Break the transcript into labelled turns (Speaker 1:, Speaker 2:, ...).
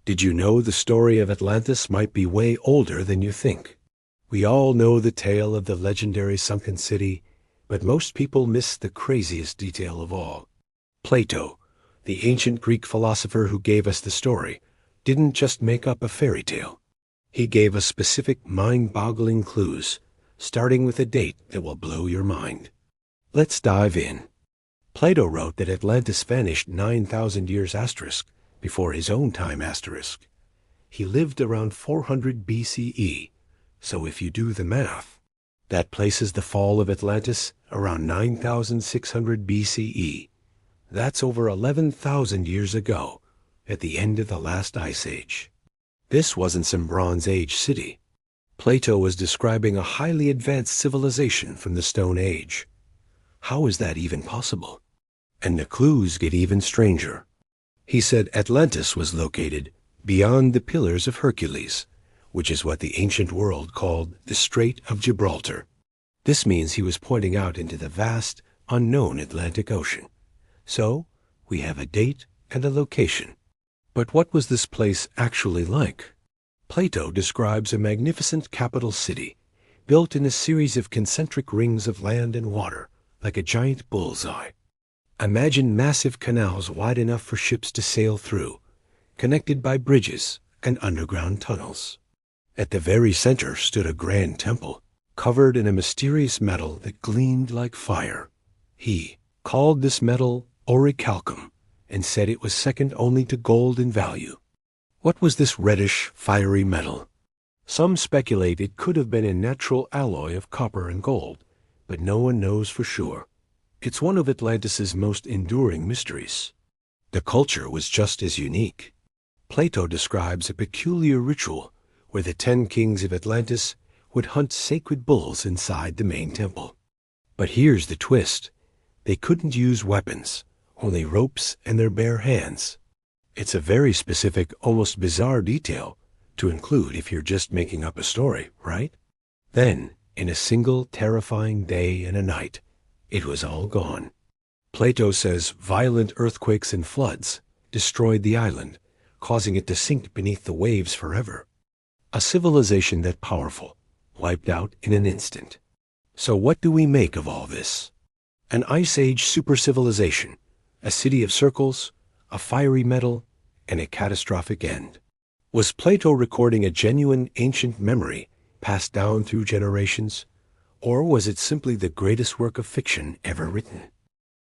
Speaker 1: Did you know the story of Atlantis might be way older than you think? We all know the tale of the legendary sunken city, but most people miss the craziest detail of all. Plato, the ancient Greek philosopher who gave us the story, didn't just make up a fairy tale. He gave us specific mind-boggling clues, starting with a date that will blow your mind. Let's dive in. Plato wrote that Atlantis vanished 9,000 years asterisk before his own time asterisk. He lived around 400 BCE, so if you do the math, that places the fall of Atlantis around 9,600 BCE. That's over 11,000 years ago, at the end of the last ice age. This wasn't some Bronze Age city. Plato was describing a highly advanced civilization from the Stone Age. How is that even possible? And the clues get even stranger. He said Atlantis was located beyond the Pillars of Hercules, which is what the ancient world called the Strait of Gibraltar. This means he was pointing out into the vast, unknown Atlantic Ocean. So, we have a date and a location. But what was this place actually like? Plato describes a magnificent capital city, built in a series of concentric rings of land and water, like a giant bullseye. Imagine massive canals wide enough for ships to sail through, connected by bridges and underground tunnels. At the very center stood a grand temple, covered in a mysterious metal that gleamed like fire. He called this metal ORICHALCUM, and said it was second only to gold in value. What was this reddish, fiery metal? Some speculate it could have been a natural alloy of copper and gold, but no one knows for sure. It's one of Atlantis's most enduring mysteries. The culture was just as unique. Plato describes a peculiar ritual where the 10 kings of Atlantis would hunt sacred bulls inside the main temple. But here's the twist. They couldn't use weapons, only ropes and their bare hands. It's a very specific, almost bizarre detail to include if you're just making up a story, right? Then, in a single terrifying day and a night, it was all gone. Plato says violent earthquakes and floods destroyed the island, causing it to sink beneath the waves forever. A civilization that powerful, wiped out in an instant. So what do we make of all this? An Ice Age super-civilization, a city of circles, a fiery metal, and a catastrophic end. Was Plato recording a genuine ancient memory passed down through generations? Or was it simply the greatest work of fiction ever written?